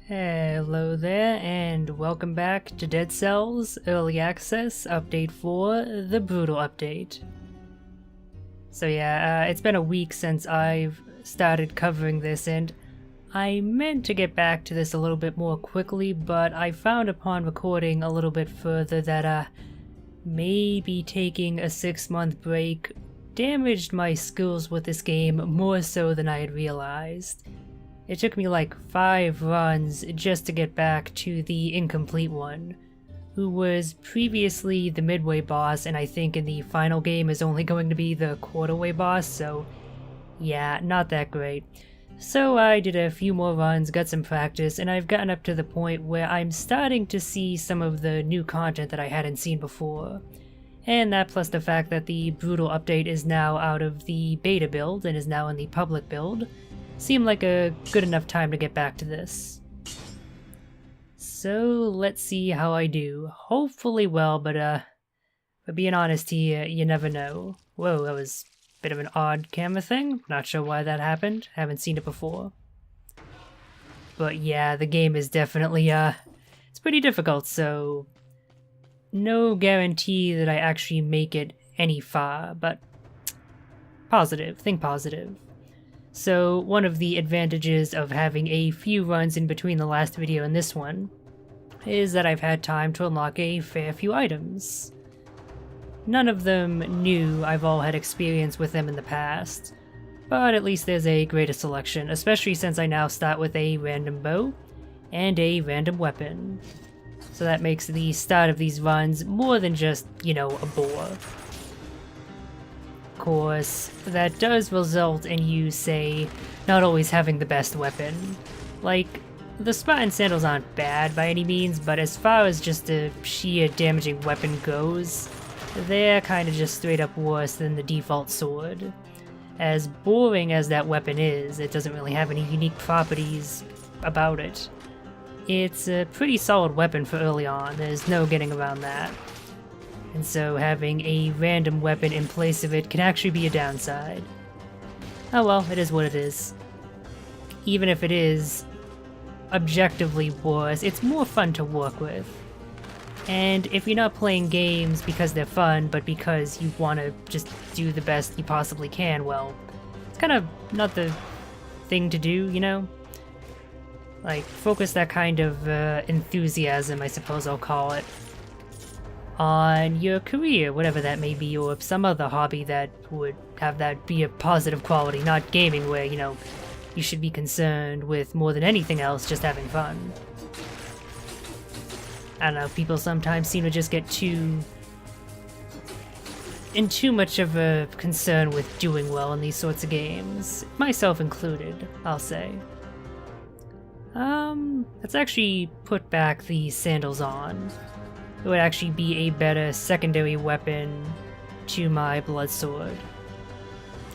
Hello there, and welcome back to Dead Cells Early Access Update 4, the Brutal Update. So yeah, it's been a week since I've started covering this, and I meant to get back to this a little bit more quickly, but I found upon recording a little bit further that maybe taking a 6-month break damaged my skills with this game more so than I had realized. It took me like 5 runs just to get back to the incomplete one, who was previously the midway boss and I think in the final game is only going to be the quarterway boss, so yeah, not that great. So I did a few more runs, got some practice, and I've gotten up to the point where I'm starting to see some of the new content that I hadn't seen before. And that plus the fact that the Brutal update is now out of the beta build and is now in the public build, seemed like a good enough time to get back to this. So let's see how I do. Hopefully well, but being honest here, you never know. Whoa, that was a bit of an odd camera thing. Not sure why that happened. Haven't seen it before. But yeah, the game is definitely, it's pretty difficult, so no guarantee that I actually make it any far, but positive, think positive. So one of the advantages of having a few runs in between the last video and this one is that I've had time to unlock a fair few items. None of them new, I've all had experience with them in the past, but at least there's a greater selection, especially since I now start with a random bow and a random weapon. So that makes the start of these runs more than just, you know, a bore. Course, that does result in you, say, not always having the best weapon. Like, the Spartan sandals aren't bad by any means, but as far as just a sheer damaging weapon goes, they're kinda just straight up worse than the default sword. As boring as that weapon is, it doesn't really have any unique properties about it. It's a pretty solid weapon for early on, there's no getting around that. And so having a random weapon in place of it can actually be a downside. Oh well, it is what it is. Even if it is objectively worse, it's more fun to work with. And if you're not playing games because they're fun, but because you want to just do the best you possibly can, well, it's kind of not the thing to do, you know? Like, focus that kind of enthusiasm, I suppose I'll call it, on your career, whatever that may be, or some other hobby that would have that be a positive quality, not gaming where, you know, you should be concerned with more than anything else just having fun. I don't know, people sometimes seem to just get too much of a concern with doing well in these sorts of games, myself included, I'll say. Let's actually put back the sandals on. It would actually be a better secondary weapon to my blood sword.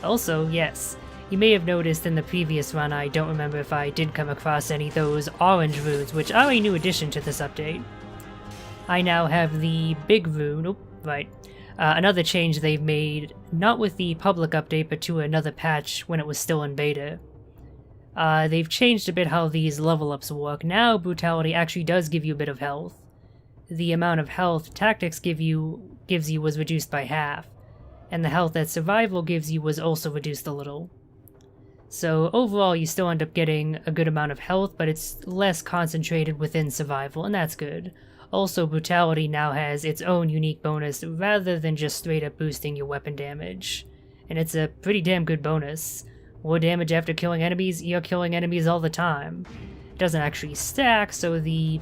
Also, yes, you may have noticed in the previous run, I don't remember if I did come across any of those orange runes, which are a new addition to this update. I now have the big rune, oh, right, another change they've made, not with the public update, but to another patch when it was still in beta. They've changed a bit how these level ups work. Now Brutality actually does give you a bit of health. The amount of health Tactics gives you was reduced by half, and the health that Survival gives you was also reduced a little. So overall you still end up getting a good amount of health, but it's less concentrated within Survival, and that's good. Also, Brutality now has its own unique bonus rather than just straight up boosting your weapon damage, and it's a pretty damn good bonus. More damage after killing enemies, you're killing enemies all the time. It doesn't actually stack, so the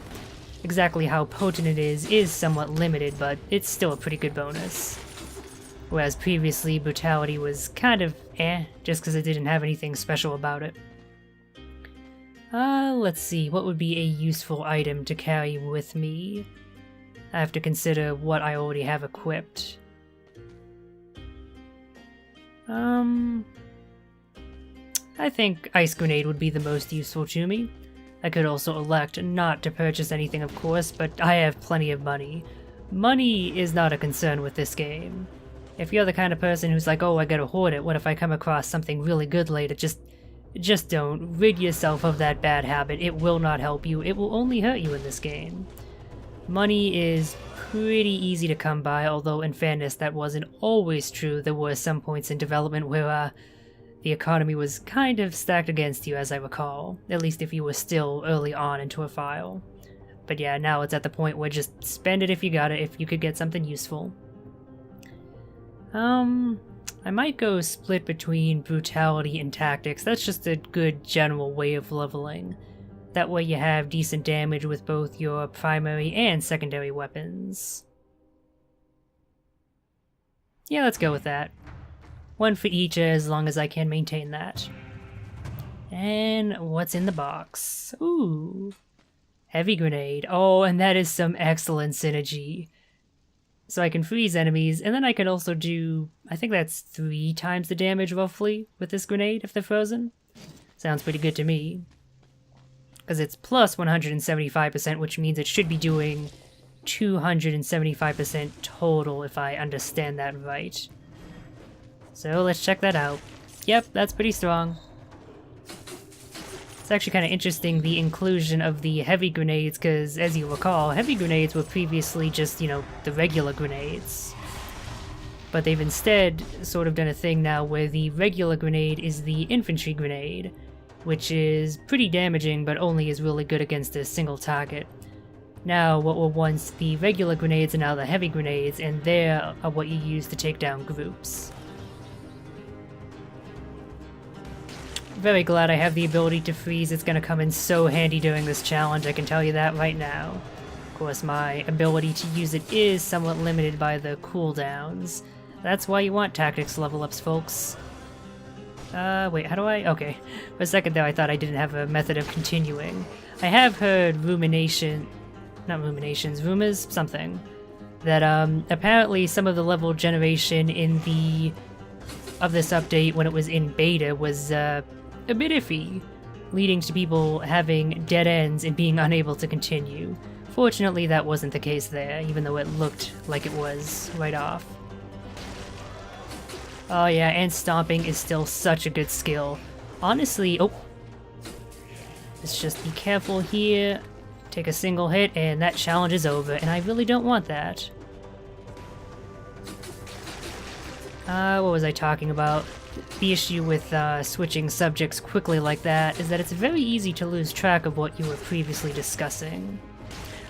exactly how potent it is somewhat limited, but it's still a pretty good bonus. Whereas previously, Brutality was kind of just because it didn't have anything special about it. Let's see, what would be a useful item to carry with me? I have to consider what I already have equipped. I think Ice Grenade would be the most useful to me. I could also elect not to purchase anything, of course, but I have plenty of money. Money is not a concern with this game. If you're the kind of person who's like, oh, I gotta hoard it, what if I come across something really good later? Just Just don't. Rid yourself of that bad habit. It will not help you. It will only hurt you in this game. Money is pretty easy to come by, although in fairness that wasn't always true. There were some points in development where the economy was kind of stacked against you, as I recall. At least if you were still early on into a file. But yeah, now it's at the point where just spend it if you got it, if you could get something useful. I might go split between brutality and tactics. That's just a good general way of leveling. That way you have decent damage with both your primary and secondary weapons. Yeah, let's go with that. One for each as long as I can maintain that. And what's in the box? Ooh. Heavy grenade. Oh, and that is some excellent synergy. So I can freeze enemies, and then I can also do, I think that's 3 times the damage roughly with this grenade if they're frozen. Sounds pretty good to me. Because it's plus 175%, which means it should be doing 275% total if I understand that right. So let's check that out. Yep, that's pretty strong. It's actually kind of interesting, the inclusion of the heavy grenades, because as you recall, heavy grenades were previously just, you know, the regular grenades. But they've instead sort of done a thing now where the regular grenade is the infantry grenade, which is pretty damaging but only is really good against a single target. Now, what were once the regular grenades are now the heavy grenades, and they are what you use to take down groups. Very glad I have the ability to freeze. It's gonna come in so handy during this challenge, I can tell you that right now. Of course, my ability to use it is somewhat limited by the cooldowns. That's why you want tactics level ups, folks. Wait, how do I? Okay. For a second there, I thought I didn't have a method of continuing. I have heard rumors, something. That, apparently some of the level generation of this update when it was in beta was, a bit iffy, leading to people having dead ends and being unable to continue. Fortunately, that wasn't the case there, even though it looked like it was right off. Oh yeah, and stomping is still such a good skill. Honestly, oh, let's just be careful here. Take a single hit and that challenge is over, and I really don't want that. What was I talking about? The issue with switching subjects quickly like that is that it's very easy to lose track of what you were previously discussing.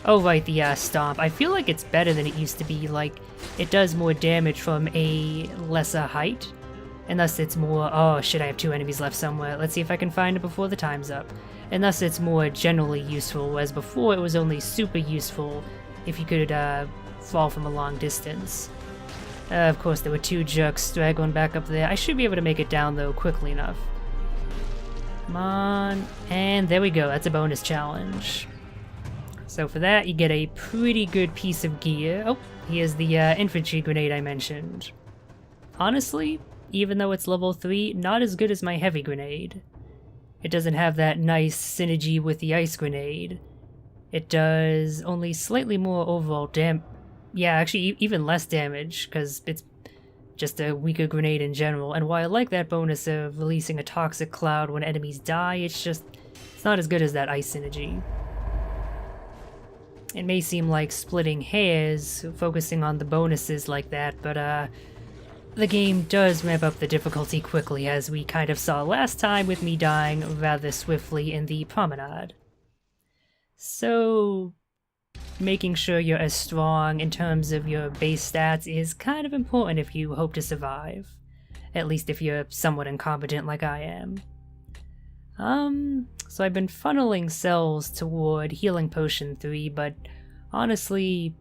Oh right, the stomp. I feel like it's better than it used to be, like, it does more damage from a lesser height. And thus it's more, oh shit, I have 2 enemies left somewhere. Let's see if I can find it before the time's up. And thus it's more generally useful, whereas before it was only super useful if you could fall from a long distance. Of course, there were 2 jerks straggling back up there. I should be able to make it down, though, quickly enough. Come on. And there we go. That's a bonus challenge. So for that, you get a pretty good piece of gear. Oh, here's the infantry grenade I mentioned. Honestly, even though it's level 3, not as good as my heavy grenade. It doesn't have that nice synergy with the ice grenade. It does only slightly more overall damage. Yeah, actually even less damage, because it's just a weaker grenade in general, and while I like that bonus of releasing a toxic cloud when enemies die, it's not as good as that ice synergy. It may seem like splitting hairs, focusing on the bonuses like that, but the game does ramp up the difficulty quickly, as we kind of saw last time with me dying rather swiftly in the promenade. So making sure you're as strong in terms of your base stats is kind of important if you hope to survive. At least if you're somewhat incompetent like I am. So I've been funneling cells toward Healing Potion 3, but honestly,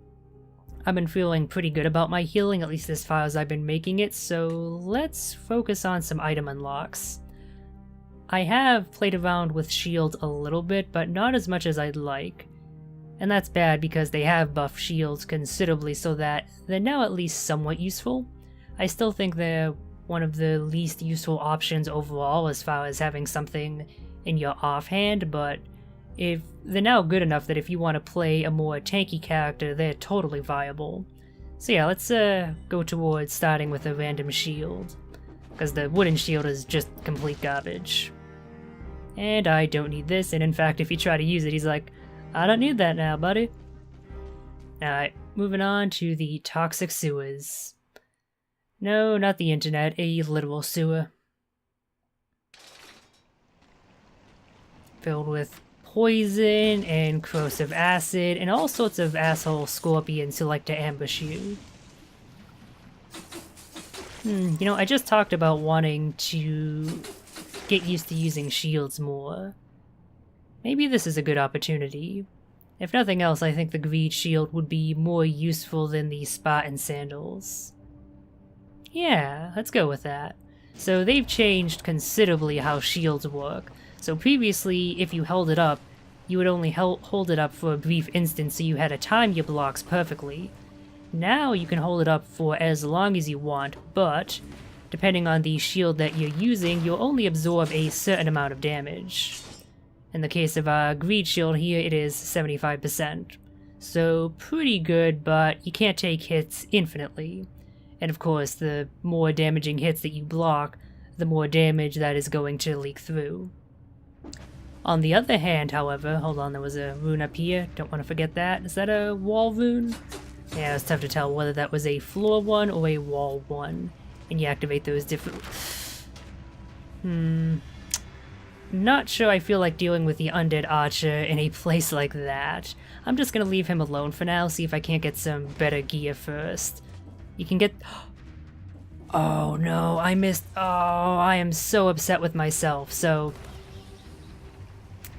I've been feeling pretty good about my healing, at least as far as I've been making it, so let's focus on some item unlocks. I have played around with shields a little bit, but not as much as I'd like. And that's bad because they have buffed shields considerably so that they're now at least somewhat useful. I still think they're one of the least useful options overall as far as having something in your offhand, but if they're now good enough that if you want to play a more tanky character, they're totally viable. So yeah, let's go towards starting with a random shield, because the wooden shield is just complete garbage. And I don't need this, and in fact, if you try to use it, he's like, I don't need that now, buddy. Alright, moving on to the toxic sewers. No, not the internet, a literal sewer. Filled with poison and corrosive acid and all sorts of asshole scorpions who like to ambush you. You know, I just talked about wanting to get used to using shields more. Maybe this is a good opportunity. If nothing else, I think the greed shield would be more useful than the Spartan sandals. Yeah, let's go with that. So they've changed considerably how shields work. So previously, if you held it up, you would only hold it up for a brief instant so you had to time your blocks perfectly. Now you can hold it up for as long as you want, but depending on the shield that you're using, you'll only absorb a certain amount of damage. In the case of our greed shield here, it is 75%. So pretty good, but you can't take hits infinitely. And of course, the more damaging hits that you block, the more damage that is going to leak through. On the other hand, however, hold on, there was a rune up here, don't want to forget that. Is that a wall rune? Yeah, it's tough to tell whether that was a floor one or a wall one. And you activate those different... Not sure I feel like dealing with the undead archer in a place like that. I'm just gonna leave him alone for now, see if I can't get some better gear first. You can get... Oh no, I missed... Oh, I am so upset with myself, so...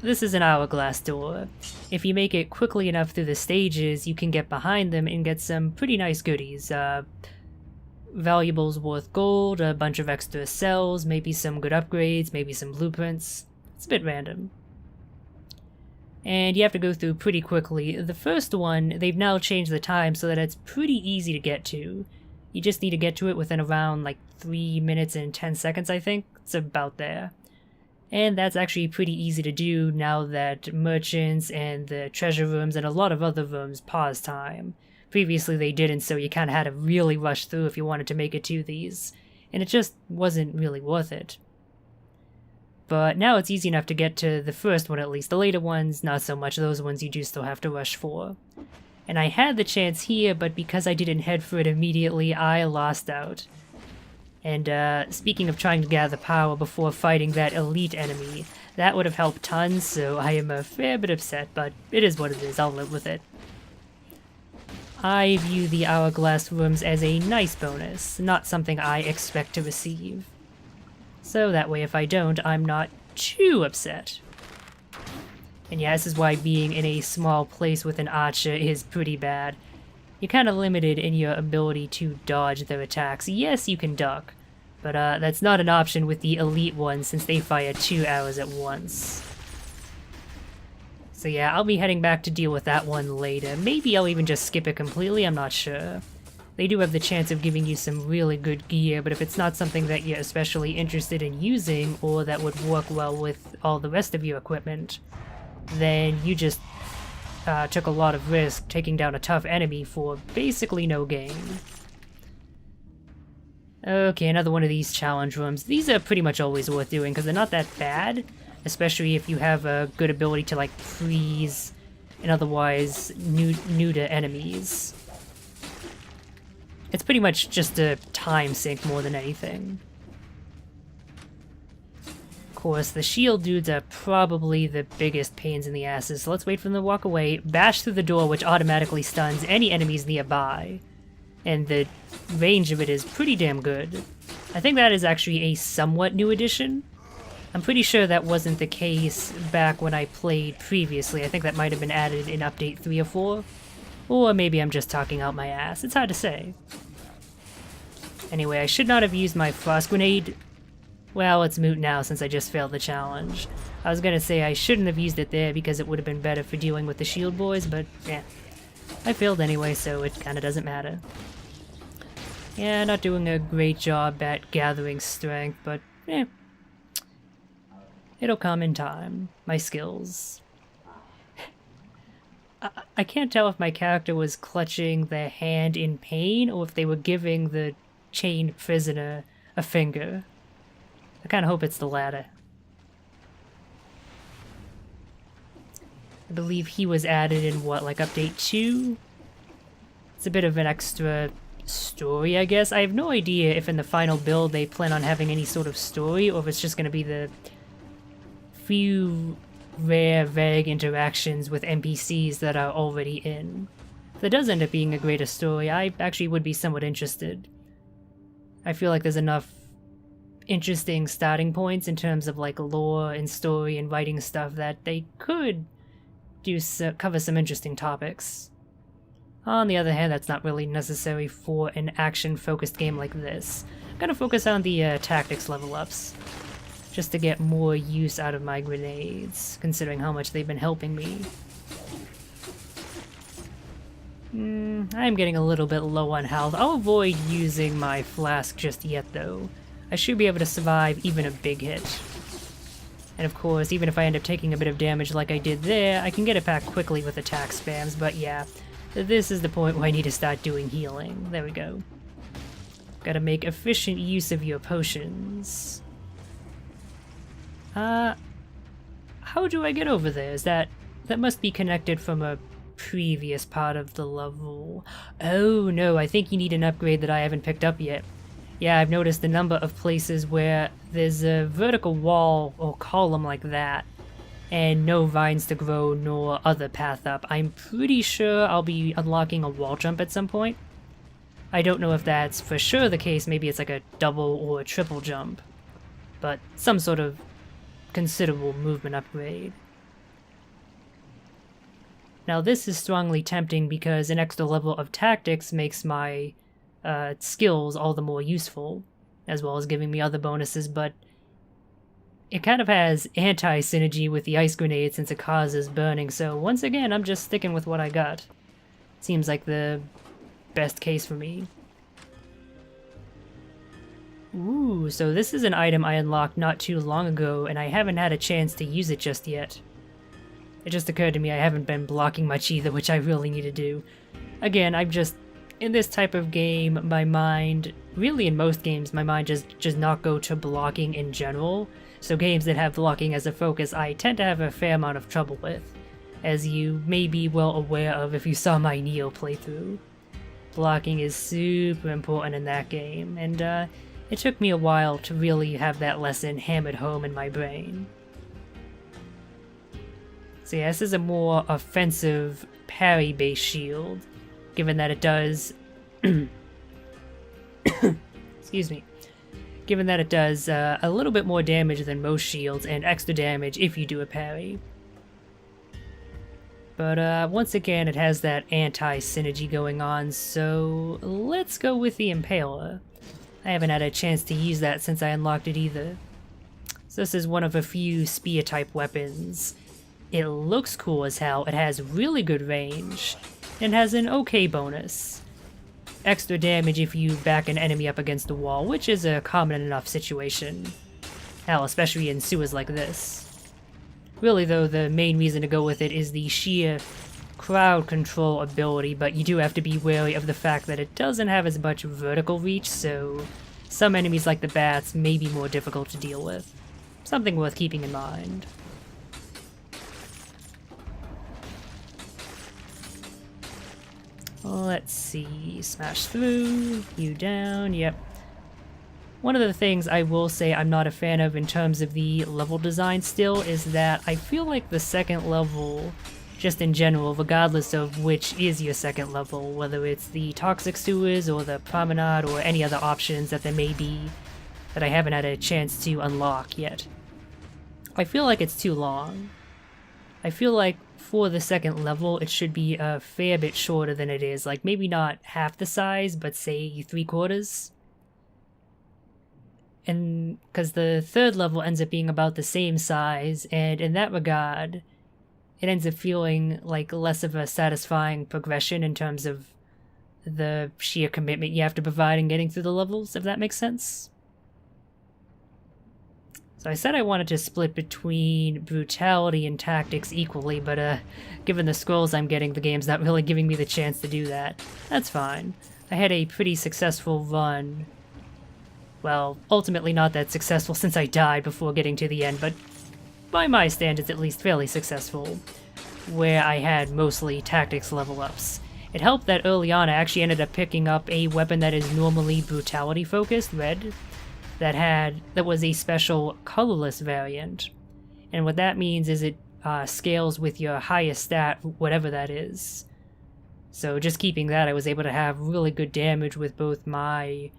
This is an hourglass door. If you make it quickly enough through the stages, you can get behind them and get some pretty nice goodies. Valuables worth gold, a bunch of extra cells, maybe some good upgrades, maybe some blueprints. It's a bit random. And you have to go through pretty quickly. The first one, they've now changed the time so that it's pretty easy to get to. You just need to get to it within around like 3 minutes and 10 seconds, I think. It's about there. And that's actually pretty easy to do now that merchants and the treasure rooms and a lot of other rooms pause time. Previously they didn't, so you kind of had to really rush through if you wanted to make it to these. And it just wasn't really worth it. But now it's easy enough to get to the first one at least. The later ones, not so much. Those ones you do still have to rush for. And I had the chance here, but because I didn't head for it immediately, I lost out. And speaking of trying to gather power before fighting that elite enemy, that would have helped tons, so I am a fair bit upset, but it is what it is, I'll live with it. I view the hourglass rooms as a nice bonus, not something I expect to receive. So that way if I don't, I'm not too upset. And yeah, this is why being in a small place with an archer is pretty bad. You're kind of limited in your ability to dodge their attacks. Yes, you can duck, but that's not an option with the elite ones since they fire 2 arrows at once. So yeah, I'll be heading back to deal with that one later. Maybe I'll even just skip it completely, I'm not sure. They do have the chance of giving you some really good gear, but if it's not something that you're especially interested in using or that would work well with all the rest of your equipment, then you just took a lot of risk taking down a tough enemy for basically no gain. Okay, another one of these challenge rooms. These are pretty much always worth doing because they're not that bad, especially if you have a good ability to like freeze and otherwise new to enemies. It's pretty much just a time sink more than anything. Of course, the shield dudes are probably the biggest pains in the asses, so let's wait for them to walk away, bash through the door which automatically stuns any enemies nearby. And the range of it is pretty damn good. I think that is actually a somewhat new addition. I'm pretty sure that wasn't the case back when I played previously. I think that might have been added in update 3 or 4. Or maybe I'm just talking out my ass. It's hard to say. Anyway, I should not have used my frost grenade. Well, it's moot now since I just failed the challenge. I was gonna say I shouldn't have used it there because it would have been better for dealing with the shield boys, but yeah. I failed anyway, so it kinda doesn't matter. Yeah, not doing a great job at gathering strength, but eh. It'll come in time. My skills. I can't tell if my character was clutching their hand in pain or if they were giving the chained prisoner a finger. I kind of hope it's the latter. I believe he was added in, what, like update 2? It's a bit of an extra story, I guess. I have no idea if in the final build they plan on having any sort of story, or if it's just going to be the few rare, vague interactions with NPCs that are already in. If it does end up being a greater story, I actually would be somewhat interested. I feel like there's enough interesting starting points in terms of like lore and story and writing stuff that they could cover some interesting topics. On the other hand, that's not really necessary for an action-focused game like this. I'm gonna focus on the tactics level ups, just to get more use out of my grenades, considering how much they've been helping me. I'm getting a little bit low on health. I'll avoid using my flask just yet though. I should be able to survive even a big hit. And of course, even if I end up taking a bit of damage like I did there, I can get it back quickly with attack spams, but yeah, this is the point where I need to start doing healing. There we go. Gotta make efficient use of your potions. How do I get over there? Is that must be connected from a previous part of the level. Oh no, I think you need an upgrade that I haven't picked up yet. Yeah, I've noticed a number of places where there's a vertical wall or column like that, and no vines to grow nor other path up. I'm pretty sure I'll be unlocking a wall jump at some point. I don't know if that's for sure the case, maybe it's like a double or a triple jump, but some sort of considerable movement upgrade. Now this is strongly tempting because an extra level of tactics makes my skills all the more useful, as well as giving me other bonuses, but it kind of has anti-synergy with the ice grenade since it causes burning, so once again I'm just sticking with what I got. Seems like the best case for me. Ooh, so this is an item I unlocked not too long ago, and I haven't had a chance to use it just yet. It just occurred to me I haven't been blocking much either, which I really need to do. Again, I'm just, in this type of game, my mind, really in most games, my mind just does not go to blocking in general. So games that have blocking as a focus, I tend to have a fair amount of trouble with, as you may be well aware of if you saw my Neo playthrough. Blocking is super important in that game, and it took me a while to really have that lesson hammered home in my brain. So yeah, this is a more offensive parry-based shield, given that it does excuse me, given that it does a little bit more damage than most shields and extra damage if you do a parry. But once again, it has that anti-synergy going on, so let's go with the Impaler. I haven't had a chance to use that since I unlocked it either. So this is one of a few spear-type weapons. It looks cool as hell, it has really good range, and has an okay bonus. Extra damage if you back an enemy up against a wall, which is a common enough situation. Hell, especially in sewers like this. Really though, the main reason to go with it is the sheer crowd control ability, but you do have to be wary of the fact that it doesn't have as much vertical reach, so some enemies like the bats may be more difficult to deal with. Something worth keeping in mind. Let's see, smash through, you down, yep. One of the things I will say I'm not a fan of in terms of the level design still is that I feel like the second level, just in general, regardless of which is your second level, whether it's the toxic sewers or the promenade or any other options that there may be that I haven't had a chance to unlock yet, I feel like it's too long. I feel like for the second level, it should be a fair bit shorter than it is, like maybe not half the size, but say 3/4. And because the third level ends up being about the same size, and in that regard, it ends up feeling like less of a satisfying progression in terms of the sheer commitment you have to provide in getting through the levels, if that makes sense. So I said I wanted to split between brutality and tactics equally, but given the scrolls I'm getting, the game's not really giving me the chance to do that. That's fine. I had a pretty successful run. Well, ultimately not that successful since I died before getting to the end, but by my standards at least fairly successful. where I had mostly tactics level ups. It helped that early on I actually ended up picking up a weapon that is normally brutality focused, red, that was a special colorless variant. And what that means is it scales with your highest stat, whatever that is. So just keeping that, I was able to have really good damage with both my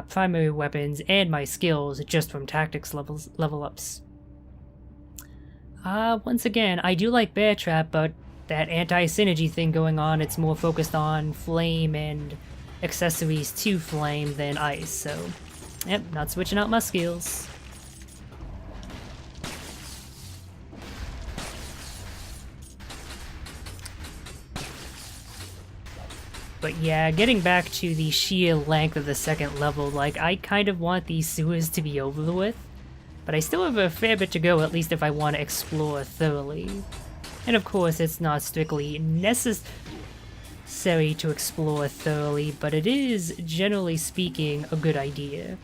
primary weapons and my skills just from tactics level ups. Once again, I do like Bear Trap, but that anti-synergy thing going on, it's more focused on flame and accessories to flame than ice, so yep, not switching out my skills. But yeah, getting back to the sheer length of the second level, like, I kind of want these sewers to be over with, but I still have a fair bit to go, at least if I want to explore thoroughly. And of course, it's not strictly necessary to explore thoroughly, but it is, generally speaking, a good idea.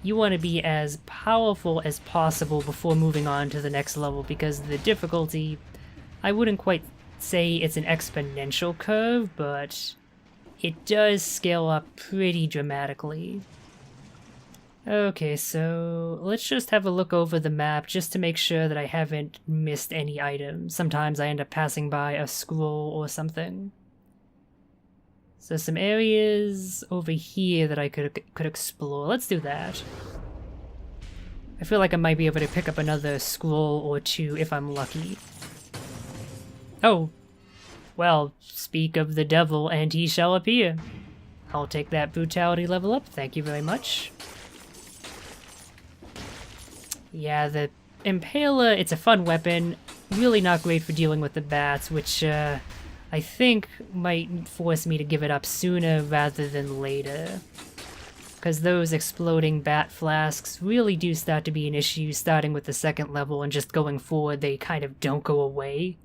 You want to be as powerful as possible before moving on to the next level, because the difficulty, I wouldn't quite say it's an exponential curve, but it does scale up pretty dramatically. Okay, so let's just have a look over the map just to make sure that I haven't missed any items. Sometimes I end up passing by a scroll or something. So some areas over here that I could explore. Let's do that. I feel like I might be able to pick up another scroll or two if I'm lucky. Oh, well, speak of the devil and he shall appear. I'll take that brutality level up, thank you very much. Yeah, the Impaler, it's a fun weapon, really not great for dealing with the bats, which I think might force me to give it up sooner rather than later. Because those exploding bat flasks really do start to be an issue starting with the second level, and just going forward they kind of don't go away.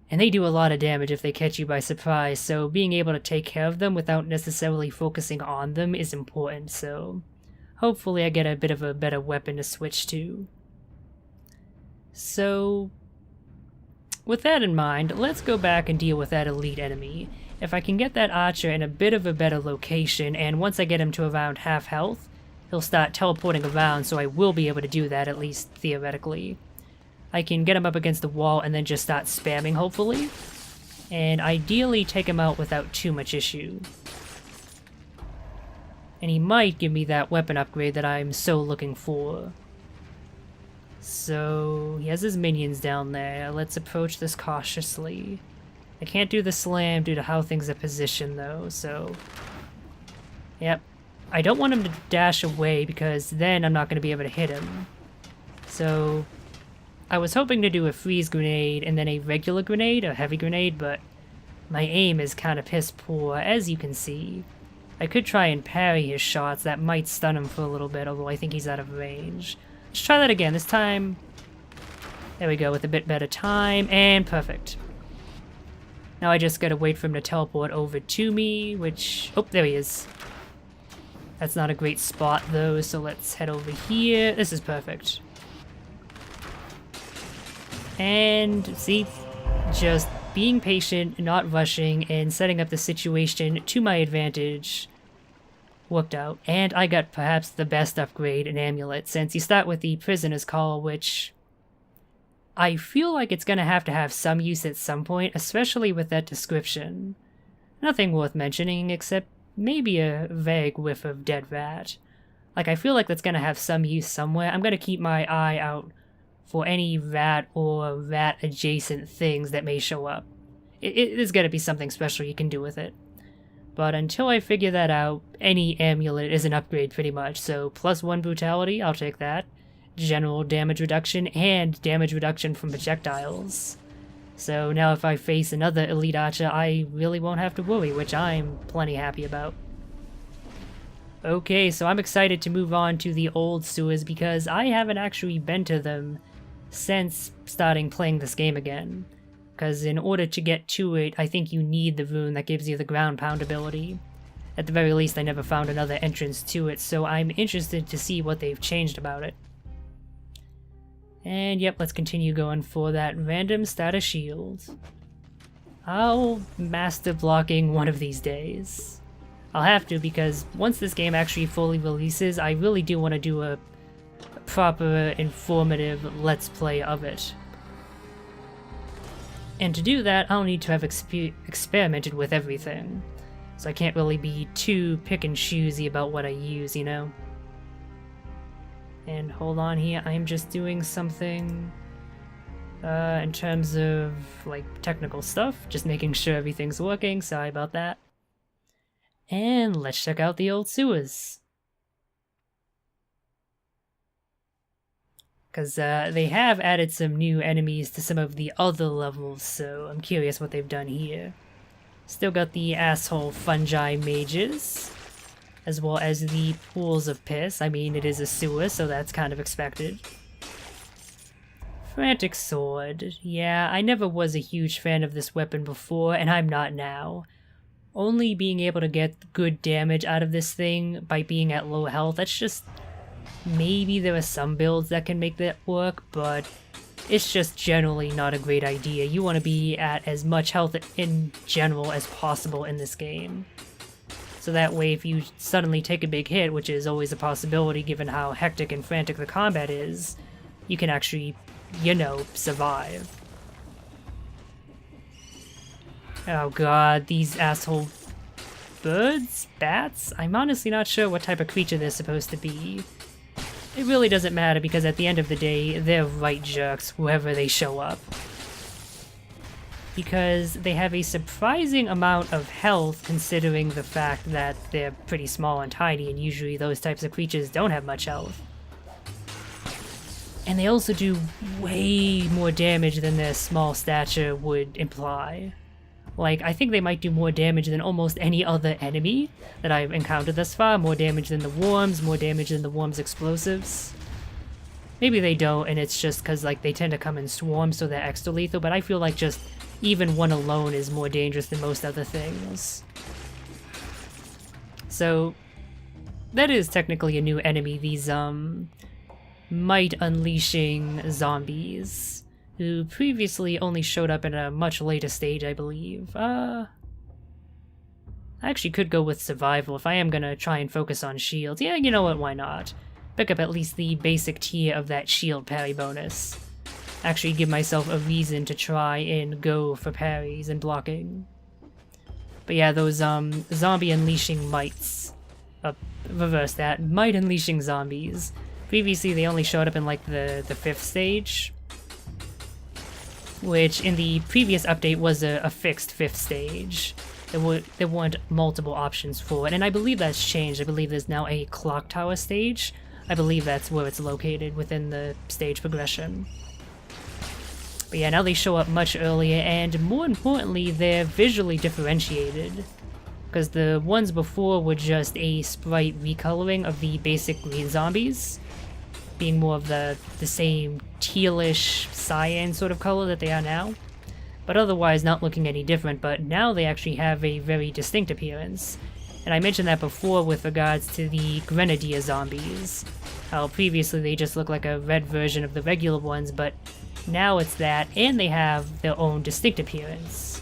And they do a lot of damage if they catch you by surprise, so being able to take care of them without necessarily focusing on them is important, so hopefully I get a bit of a better weapon to switch to. So, with that in mind, let's go back and deal with that elite enemy. If I can get that archer in a bit of a better location, and once I get him to around half health, he'll start teleporting around, so I will be able to do that, at least theoretically. I can get him up against the wall and then just start spamming, hopefully, and ideally take him out without too much issue. And he might give me that weapon upgrade that I'm so looking for. So, he has his minions down there. Let's approach this cautiously. I can't do the slam due to how things are positioned though, so... Yep. I don't want him to dash away because then I'm not going to be able to hit him. So, I was hoping to do a freeze grenade and then a regular grenade, a heavy grenade, but my aim is kind of piss poor, as you can see. I could try and parry his shots, that might stun him for a little bit, although I think he's out of range. Let's try that again, this time... There we go, with a bit better time, and perfect. Now I just gotta wait for him to teleport over to me, which... Oh, there he is. That's not a great spot though, so let's head over here. This is perfect. And, see, just being patient, not rushing, and setting up the situation to my advantage worked out. And I got perhaps the best upgrade in Amulet, since you start with the Prisoner's Call, which I feel like it's gonna have to have some use at some point, especially with that description. Nothing worth mentioning, except maybe a vague whiff of dead rat. Like, I feel like that's gonna have some use somewhere. I'm gonna keep my eye out for any rat or rat-adjacent things that may show up. There's gotta be something special you can do with it. But until I figure that out, any amulet is an upgrade pretty much, so +1 brutality, I'll take that. General damage reduction, and damage reduction from projectiles. So now if I face another elite archer, I really won't have to worry, which I'm plenty happy about. Okay, so I'm excited to move on to the old sewers because I haven't actually been to them since starting playing this game again. Because in order to get to it, I think you need the rune that gives you the ground pound ability. At the very least, I never found another entrance to it, so I'm interested to see what they've changed about it. And yep, let's continue going for that random status shield. I'll master blocking one of these days. I'll have to, because once this game actually fully releases, I really do want to do a proper, informative let's play of it. And to do that, I'll need to have experimented with everything. So I can't really be too pick and choosy about what I use, you know? And hold on here, I am just doing something in terms of like technical stuff, just making sure everything's working, sorry about that. And let's check out the old sewers. Because they have added some new enemies to some of the other levels, so I'm curious what they've done here. Still got the asshole fungi mages, as well as the pools of piss. I mean, it is a sewer, so that's kind of expected. Frantic sword. Yeah, I never was a huge fan of this weapon before, and I'm not now. Only being able to get good damage out of this thing by being at low health, that's just... Maybe there are some builds that can make that work, but it's just generally not a great idea. You want to be at as much health in general as possible in this game. So that way if you suddenly take a big hit, which is always a possibility given how hectic and frantic the combat is, you can actually, you know, survive. Oh god, these asshole birds? Bats? I'm honestly not sure what type of creature they're supposed to be. It really doesn't matter because at the end of the day, they're right jerks wherever they show up. Because they have a surprising amount of health considering the fact that they're pretty small and tiny, and usually those types of creatures don't have much health. And they also do way more damage than their small stature would imply. Like, I think they might do more damage than almost any other enemy that I've encountered thus far. More damage than the worms, more damage than the worms' explosives. Maybe they don't, and it's just because, like, they tend to come in swarms, so they're extra lethal, but I feel like just even one alone is more dangerous than most other things. So, that is technically a new enemy, these, might-unleashing zombies. Who previously only showed up in a much later stage, I believe. I actually could go with survival if I am gonna try and focus on shields. Yeah, you know what, why not? Pick up at least the basic tier of that shield parry bonus. Actually give myself a reason to try and go for parries and blocking. But yeah, those zombie unleashing mites. Reverse that. Might unleashing zombies. Previously they only showed up in like the 5th stage. Which in the previous update was a fixed 5th stage. There weren't multiple options for it, and I believe that's changed. I believe there's now a clock tower stage. I believe that's where it's located within the stage progression. But yeah, now they show up much earlier, and more importantly, they're visually differentiated. Because the ones before were just a sprite recoloring of the basic green zombies, being more of the same tealish cyan sort of color that they are now, but otherwise not looking any different. But now they actually have a very distinct appearance, and I mentioned that before with regards to the grenadier zombies, how previously they just looked like a red version of the regular ones, but now it's that, and they have their own distinct appearance.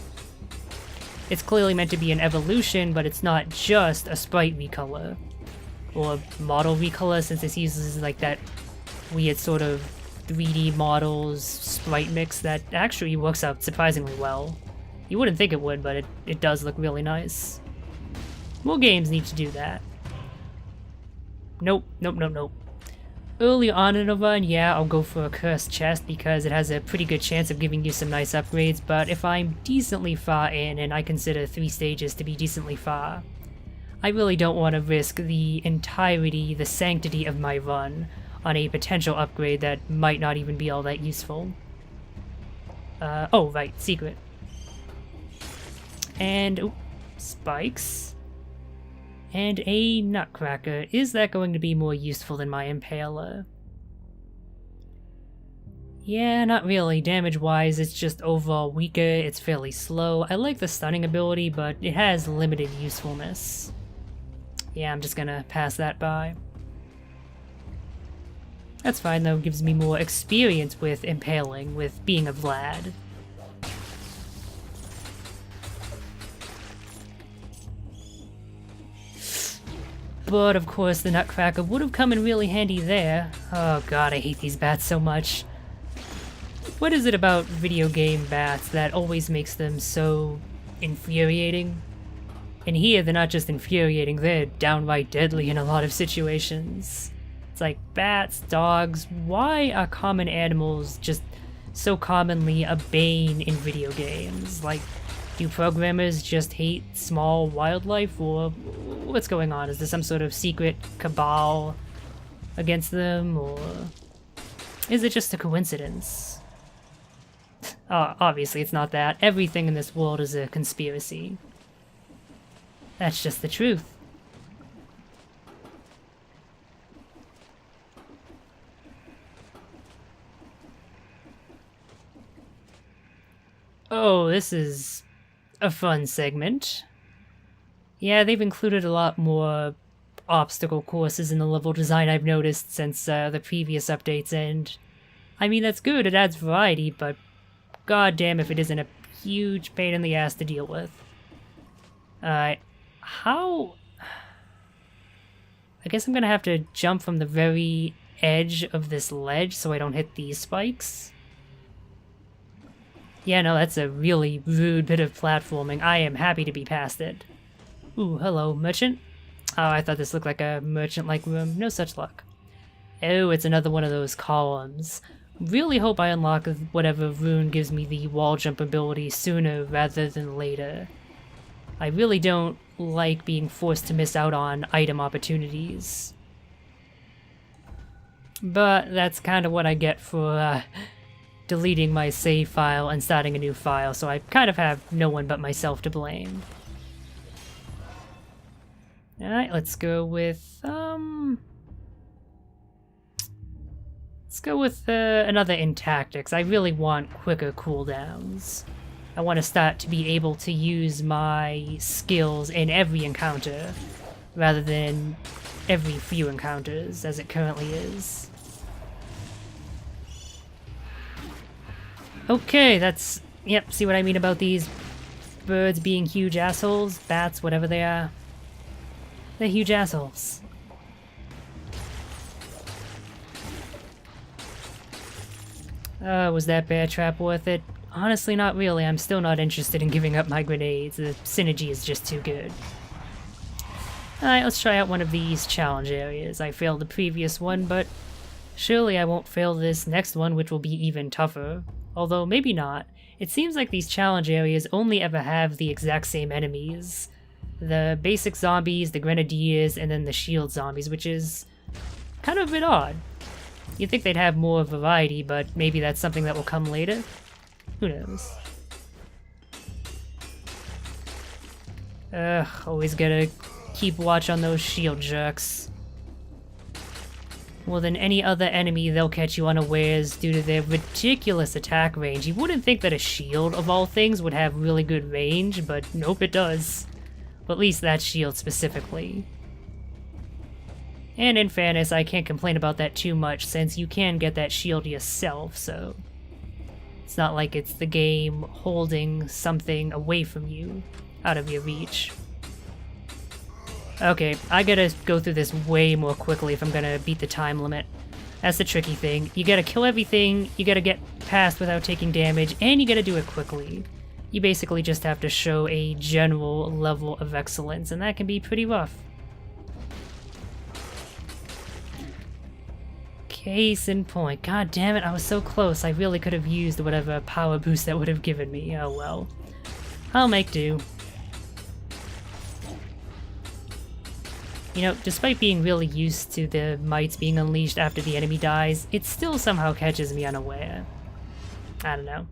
It's clearly meant to be an evolution, but it's not just a sprite recolor or model recolor, since this uses like that weird sort of 3D models sprite mix that actually works out surprisingly well. You wouldn't think it would, but it does look really nice. More games need to do that. Nope. Early on in a run, yeah, I'll go for a cursed chest because it has a pretty good chance of giving you some nice upgrades, but if I'm decently far in, and I consider 3 stages to be decently far, I really don't want to risk the entirety, the sanctity of my run on a potential upgrade that might not even be all that useful. Oh, right, secret. And, ooh, spikes. And a nutcracker. Is that going to be more useful than my impaler? Yeah, not really. Damage-wise, it's just overall weaker, it's fairly slow. I like the stunning ability, but it has limited usefulness. Yeah, I'm just gonna pass that by. That's fine though, gives me more experience with impaling, with being a Vlad. But of course the Nutcracker would have come in really handy there. Oh god, I hate these bats so much. What is it about video game bats that always makes them so infuriating? And here they're not just infuriating, they're downright deadly in a lot of situations. It's like bats, dogs, why are common animals just so commonly a bane in video games? Like, do programmers just hate small wildlife, or what's going on? Is there some sort of secret cabal against them, or is it just a coincidence? Obviously it's not that. Everything in this world is a conspiracy. That's just the truth. Oh, this is a fun segment. Yeah, they've included a lot more obstacle courses in the level design I've noticed since the previous updates, and I mean, that's good, it adds variety, but god damn if it isn't a huge pain in the ass to deal with. How... I guess I'm gonna have to jump from the very edge of this ledge so I don't hit these spikes. Yeah, no, that's a really rude bit of platforming. I am happy to be past it. Ooh, hello, merchant. Oh, I thought this looked like a merchant-like room. No such luck. Oh, it's another one of those columns. Really hope I unlock whatever rune gives me the wall jump ability sooner rather than later. I really don't like being forced to miss out on item opportunities. But that's kind of what I get for deleting my save file and starting a new file, so I kind of have no one but myself to blame. Alright, let's go with, another in tactics. I really want quicker cooldowns. I want to start to be able to use my skills in every encounter, rather than every few encounters, as it currently is. Okay, that's... Yep, see what I mean about these birds being huge assholes? Bats, whatever they are. They're huge assholes. Was that bear trap worth it? Honestly, not really. I'm still not interested in giving up my grenades. The synergy is just too good. Alright, let's try out one of these challenge areas. I failed the previous one, but surely I won't fail this next one, which will be even tougher. Although, maybe not. It seems like these challenge areas only ever have the exact same enemies. The basic zombies, the grenadiers, and then the shield zombies, which is kind of a bit odd. You'd think they'd have more variety, but maybe that's something that will come later? Who knows? Always gotta keep watch on those shield jerks. More than any other enemy, they'll catch you unawares due to their ridiculous attack range. You wouldn't think that a shield, of all things, would have really good range, but nope, it does. Well, at least that shield specifically. And in fairness, I can't complain about that too much, since you can get that shield yourself, so... It's not like it's the game holding something away from you, out of your reach. Okay, I gotta go through this way more quickly if I'm gonna beat the time limit. That's the tricky thing. You gotta kill everything, you gotta get past without taking damage, and you gotta do it quickly. You basically just have to show a general level of excellence, and that can be pretty rough. Case in point. God damn it, I was so close. I really could have used whatever power boost that would have given me. Oh well. I'll make do. You know, despite being really used to the mites being unleashed after the enemy dies, it still somehow catches me unaware. I don't know.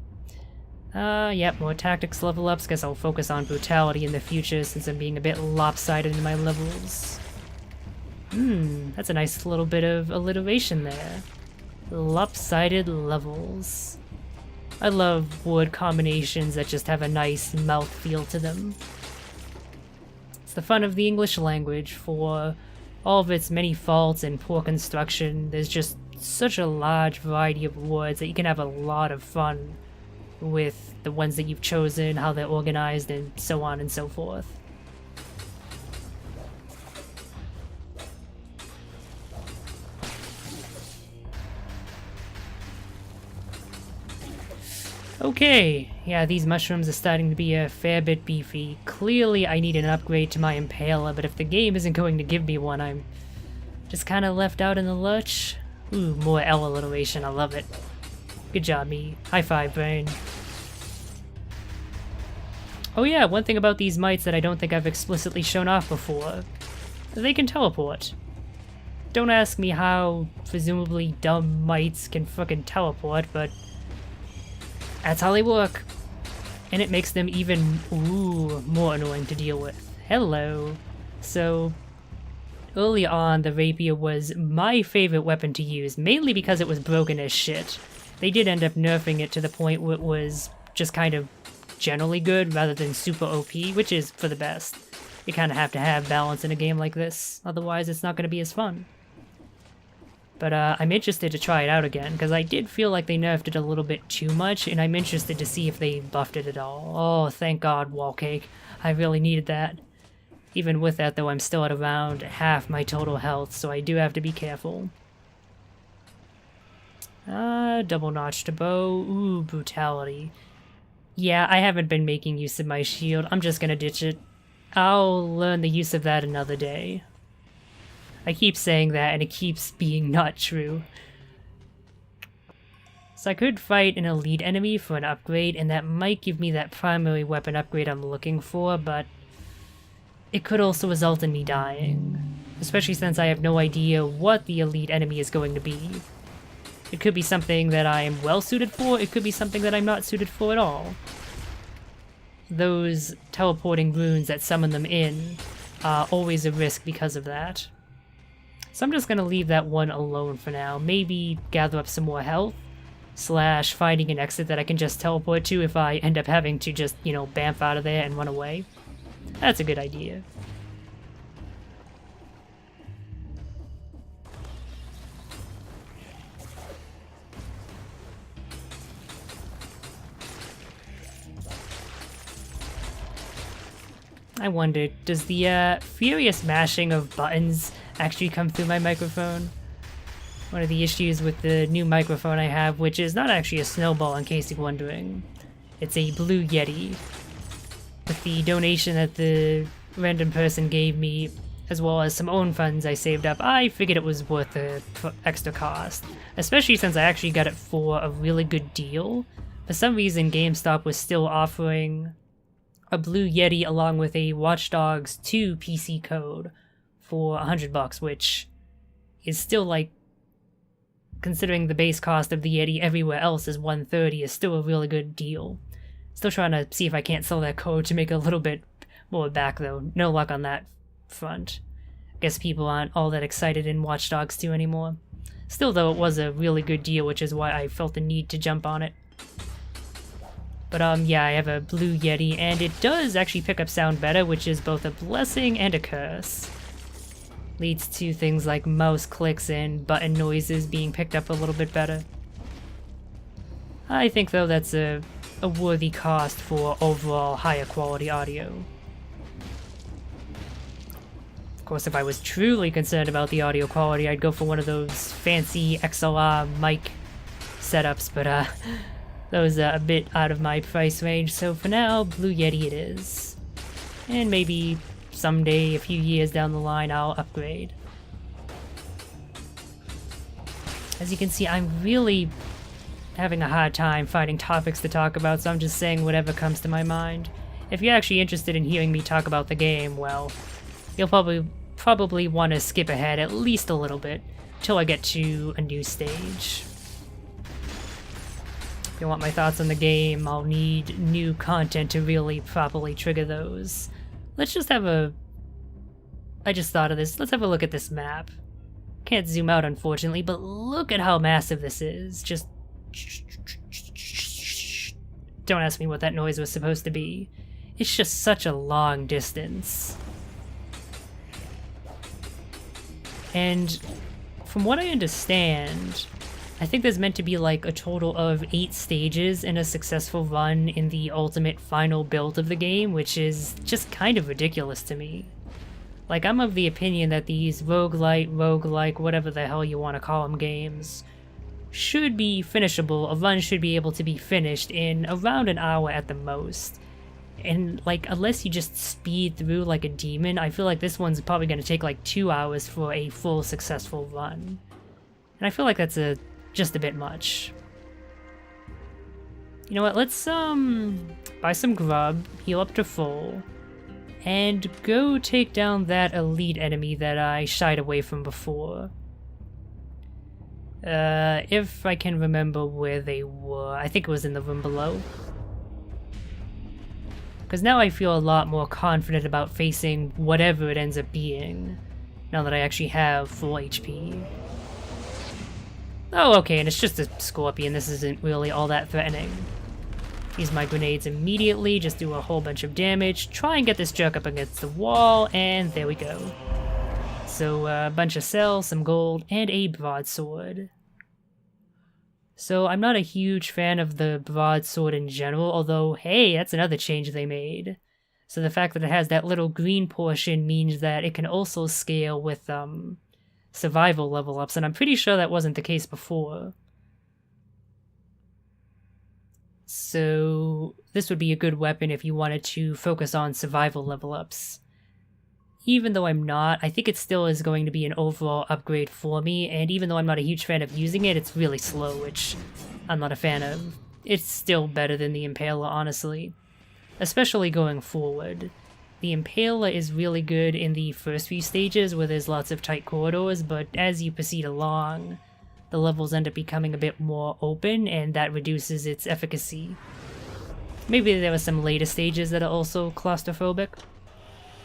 Yep, more tactics level ups. Guess I'll focus on brutality in the future since I'm being a bit lopsided in my levels. That's a nice little bit of alliteration there. Lopsided levels. I love word combinations that just have a nice mouthfeel to them. It's the fun of the English language. For all of its many faults and poor construction, there's just such a large variety of rewards that you can have a lot of fun with the ones that you've chosen, how they're organized, and so on and so forth. Okay, yeah, these mushrooms are starting to be a fair bit beefy. Clearly I need an upgrade to my impaler, but if the game isn't going to give me one, I'm just kind of left out in the lurch. Ooh, more L alliteration, I love it. Good job, me. High five, brain. Oh yeah, one thing about these mites that I don't think I've explicitly shown off before. They can teleport. Don't ask me how presumably dumb mites can fucking teleport, but that's how they work. And it makes them even, more annoying to deal with. Hello. So, early on, the rapier was my favorite weapon to use, mainly because it was broken as shit. They did end up nerfing it to the point where it was just kind of generally good rather than super OP, which is for the best. You kind of have to have balance in a game like this, otherwise it's not going to be as fun. But I'm interested to try it out again, because I did feel like they nerfed it a little bit too much, and I'm interested to see if they buffed it at all. Oh, thank God, wall cake. I really needed that. Even with that, though, I'm still at around half my total health, so I do have to be careful. Double-notched bow. Ooh, brutality. Yeah, I haven't been making use of my shield. I'm just gonna ditch it. I'll learn the use of that another day. I keep saying that, and it keeps being not true. So I could fight an elite enemy for an upgrade, and that might give me that primary weapon upgrade I'm looking for, but it could also result in me dying. Especially since I have no idea what the elite enemy is going to be. It could be something that I am well suited for, it could be something that I'm not suited for at all. Those teleporting runes that summon them in are always a risk because of that. So I'm just gonna leave that one alone for now. Maybe gather up some more health, / finding an exit that I can just teleport to if I end up having to just, you know, bamf out of there and run away. That's a good idea. I wondered, does the furious mashing of buttons actually come through my microphone? One of the issues with the new microphone I have, which is not actually a snowball in case you're wondering. It's a Blue Yeti. With the donation that the random person gave me, as well as some own funds I saved up, I figured it was worth the extra cost. Especially since I actually got it for a really good deal. For some reason, GameStop was still offering a Blue Yeti along with a Watch Dogs 2 PC code for $100, which is still, like, considering the base cost of the Yeti everywhere else is $130, is still a really good deal. Still trying to see if I can't sell that code to make a little bit more back, though. No luck on that front. Guess people aren't all that excited in Watch Dogs 2 anymore. Still, though, it was a really good deal, which is why I felt the need to jump on it. But yeah, I have a Blue Yeti, and it does actually pick up sound better, which is both a blessing and a curse. Leads to things like mouse clicks and button noises being picked up a little bit better. I think, though, that's a worthy cost for overall higher quality audio. Of course, if I was truly concerned about the audio quality, I'd go for one of those fancy XLR mic setups, but those are a bit out of my price range, so for now, Blue Yeti it is. And maybe someday, a few years down the line, I'll upgrade. As you can see, I'm really having a hard time finding topics to talk about, so I'm just saying whatever comes to my mind. If you're actually interested in hearing me talk about the game, well, you'll probably want to skip ahead at least a little bit, till I get to a new stage. If you want my thoughts on the game, I'll need new content to really properly trigger those. Let's just have a... I just thought of this. Let's have a look at this map. Can't zoom out, unfortunately, but look at how massive this is. Just... Don't ask me what that noise was supposed to be. It's just such a long distance. And from what I understand, I think there's meant to be like a total of 8 stages in a successful run in the ultimate final build of the game, which is just kind of ridiculous to me. Like, I'm of the opinion that these roguelite, roguelike, whatever the hell you want to call them games, should be finishable. A run should be able to be finished in around an hour at the most. And, like, unless you just speed through like a demon, I feel like this one's probably going to take like 2 hours for a full successful run. And I feel like that's just a bit much. You know what, let's buy some grub, heal up to full, and go take down that elite enemy that I shied away from before. If I can remember where they were, I think it was in the room below. Because now I feel a lot more confident about facing whatever it ends up being, now that I actually have full HP. Oh, okay, and it's just a scorpion, this isn't really all that threatening. Use my grenades immediately, just do a whole bunch of damage, try and get this jerk up against the wall, and there we go. So, a bunch of cells, some gold, and a broadsword. So, I'm not a huge fan of the broadsword in general, although, hey, that's another change they made. So the fact that it has that little green portion means that it can also scale with, survival level ups, and I'm pretty sure that wasn't the case before. So, this would be a good weapon if you wanted to focus on survival level ups. Even though I'm not, I think it still is going to be an overall upgrade for me, and even though I'm not a huge fan of using it, it's really slow, which I'm not a fan of. It's still better than the Impaler, honestly. Especially going forward. The Impaler is really good in the first few stages where there's lots of tight corridors, but as you proceed along, the levels end up becoming a bit more open, and that reduces its efficacy. Maybe there are some later stages that are also claustrophobic.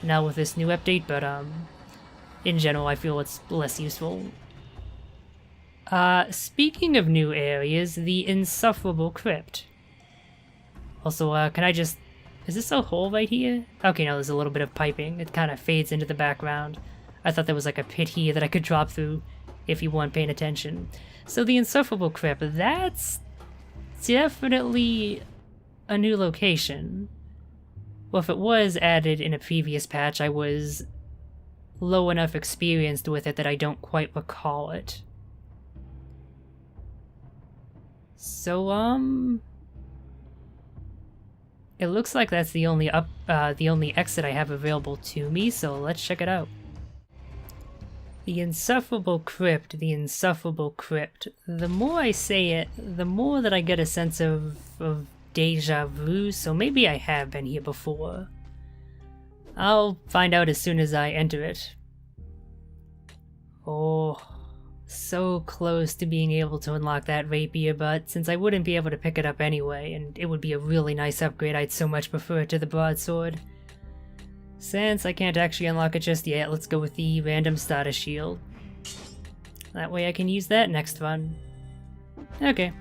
Now with this new update, but in general I feel it's less useful. Speaking of new areas, the Insufferable Crypt. Also, can I just... Is this a hole right here? Okay, no, there's a little bit of piping. It kind of fades into the background. I thought there was like a pit here that I could drop through if you weren't paying attention. So the Insufferable Crypt, that's definitely a new location. Well, if it was added in a previous patch, I was low enough experienced with it that I don't quite recall it. So, it looks like that's the only exit I have available to me, so let's check it out. The Insufferable Crypt, the Insufferable Crypt. The more I say it, the more that I get a sense of deja vu, so maybe I have been here before. I'll find out as soon as I enter it. Oh, so close to being able to unlock that rapier, but since I wouldn't be able to pick it up anyway, and it would be a really nice upgrade, I'd so much prefer it to the broadsword. Since I can't actually unlock it just yet, let's go with the random starter shield. That way I can use that next run. Okay.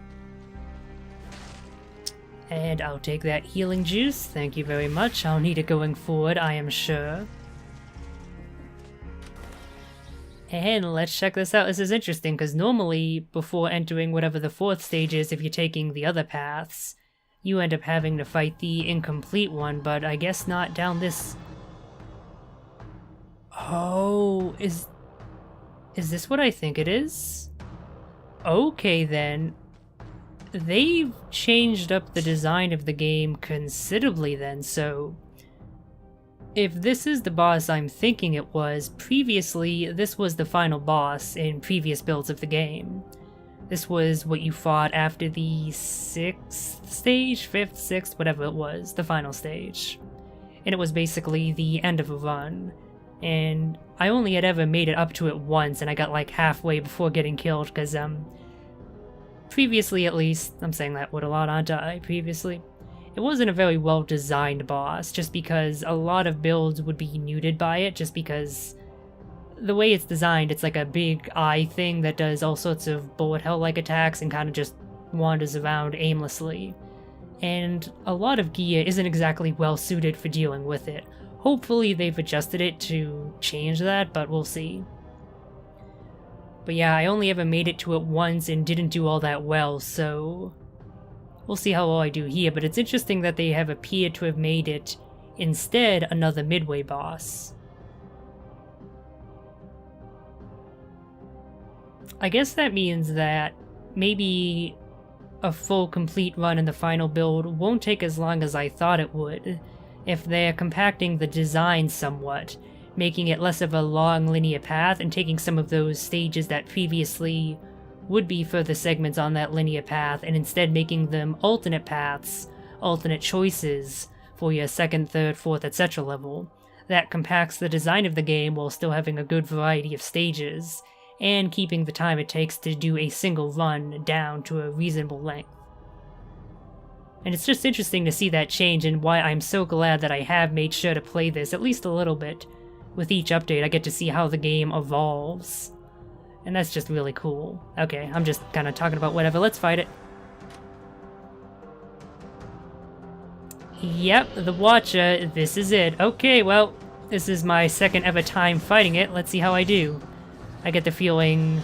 And I'll take that healing juice, thank you very much. I'll need it going forward, I am sure. And let's check this out. This is interesting, because normally, before entering whatever the 4th stage is, if you're taking the other paths, you end up having to fight the incomplete one, but I guess not down this... Oh, is this what I think it is? Okay then. They've changed up the design of the game considerably then, so... If this is the boss I'm thinking it was, previously this was the final boss in previous builds of the game. This was what you fought after the 6th stage, 5th, 6th, whatever it was, the final stage. And it was basically the end of a run. And I only had ever made it up to it once, and I got like halfway before getting killed, because previously at least, I'm saying that word a lot, aren't I, previously? It wasn't a very well designed boss, just because a lot of builds would be neutered by it, just because the way it's designed, it's like a big eye thing that does all sorts of bullet hell-like attacks and kind of just wanders around aimlessly. And a lot of gear isn't exactly well suited for dealing with it. Hopefully they've adjusted it to change that, but we'll see. But yeah, I only ever made it to it once and didn't do all that well, so we'll see how well I do here. But it's interesting that they have appeared to have made it instead another midway boss. I guess that means that maybe a full complete run in the final build won't take as long as I thought it would, if they're compacting the design somewhat, making it less of a long linear path and taking some of those stages that previously would be further segments on that linear path and instead making them alternate paths, alternate choices for your second, third, fourth, etc. level. That compacts the design of the game while still having a good variety of stages, and keeping the time it takes to do a single run down to a reasonable length. And it's just interesting to see that change, and why I'm so glad that I have made sure to play this at least a little bit. With each update, I get to see how the game evolves. And that's just really cool. Okay, I'm just kind of talking about whatever, let's fight it. Yep, the Watcher, this is it. Okay, well, this is my second ever time fighting it, let's see how I do. I get the feeling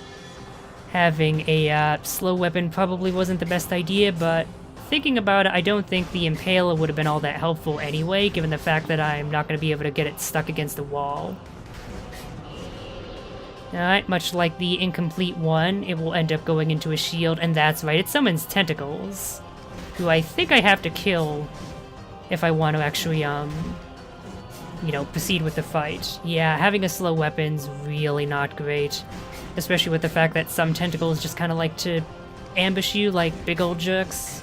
having a slow weapon probably wasn't the best idea, but thinking about it, I don't think the Impaler would have been all that helpful anyway, given the fact that I'm not going to be able to get it stuck against the wall. Alright, much like the incomplete one, it will end up going into a shield, and that's right, it summons tentacles, who I think I have to kill if I want to actually, you know, proceed with the fight. Yeah, having a slow weapon's really not great, especially with the fact that some tentacles just kind of like to ambush you like big old jerks.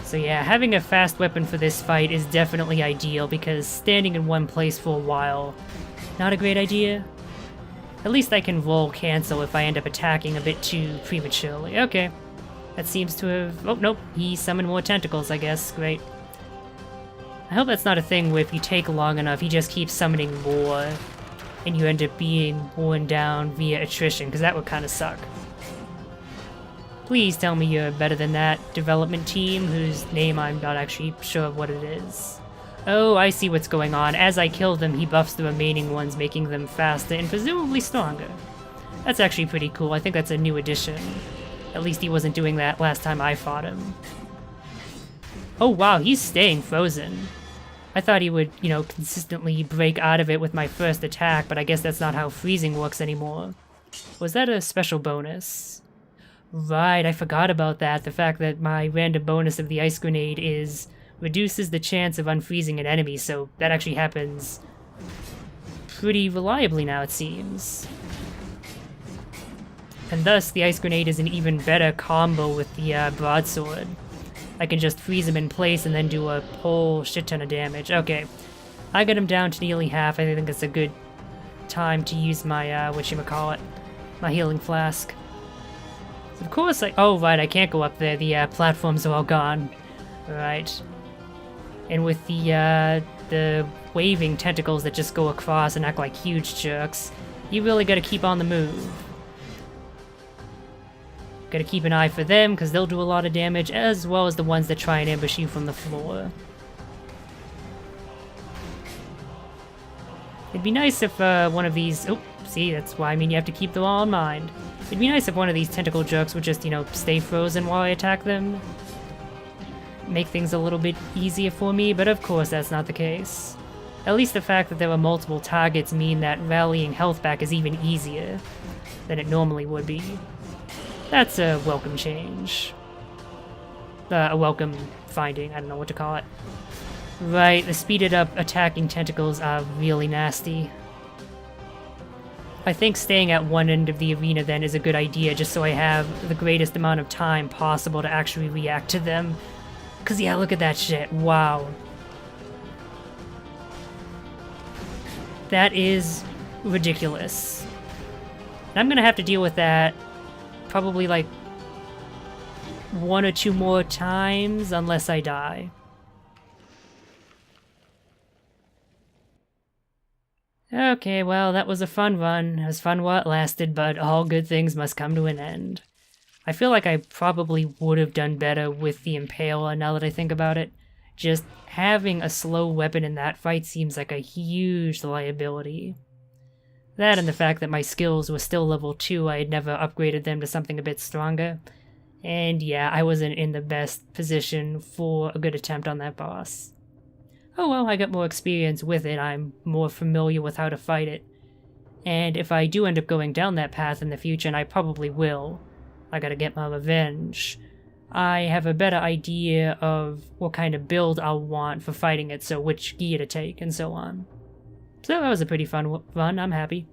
So yeah, having a fast weapon for this fight is definitely ideal, because standing in one place for a while, not a great idea. At least I can roll cancel if I end up attacking a bit too prematurely. Okay, that seems to have... oh, nope, he summoned more tentacles, I guess. Great. I hope that's not a thing where if you take long enough, he just keeps summoning more, and you end up being worn down via attrition, because that would kind of suck. Please tell me you're better than that development team, whose name I'm not actually sure of what it is. Oh, I see what's going on. As I kill them, he buffs the remaining ones, making them faster and presumably stronger. That's actually pretty cool. I think that's a new addition. At least he wasn't doing that last time I fought him. Oh wow, he's staying frozen. I thought he would, you know, consistently break out of it with my first attack, but I guess that's not how freezing works anymore. Was that a special bonus? Right, I forgot about that. The fact that my random bonus of the ice grenade is reduces the chance of unfreezing an enemy, so that actually happens pretty reliably now, it seems. And thus, the ice grenade is an even better combo with the broadsword. I can just freeze him in place and then do a whole shit ton of damage. Okay, I got him down to nearly half. I think it's a good time to use my, whatchamacallit, my healing flask. So of course oh right, I can't go up there. The platforms are all gone. Right. And with the waving tentacles that just go across and act like huge jerks, you really gotta keep on the move. Gotta keep an eye for them, because they'll do a lot of damage, as well as the ones that try and ambush you from the floor. It'd be nice if one of these... oh, see, that's why I mean you have to keep them all in mind. It'd be nice if one of these tentacle jerks would just, you know, stay frozen while I attack them. Make things a little bit easier for me, but of course that's not the case. At least the fact that there are multiple targets mean that rallying health back is even easier than it normally would be. That's a welcome change. A welcome finding, I don't know what to call it. Right, the speeded up attacking tentacles are really nasty. I think staying at one end of the arena then is a good idea, just so I have the greatest amount of time possible to actually react to them. Cause yeah, look at that shit, wow. That is ridiculous. And I'm gonna have to deal with that probably like 1 or 2 more times, unless I die. Okay, well, that was a fun run. It was fun while it lasted, but all good things must come to an end. I feel like I probably would have done better with the Impaler now that I think about it. Just having a slow weapon in that fight seems like a huge liability. That and the fact that my skills were still level 2, I had never upgraded them to something a bit stronger. And yeah, I wasn't in the best position for a good attempt on that boss. Oh well, I got more experience with it, I'm more familiar with how to fight it. And if I do end up going down that path in the future, and I probably will, I gotta get my revenge, I have a better idea of what kind of build I'll want for fighting it, so which gear to take, and so on. So that was a pretty fun run, I'm happy.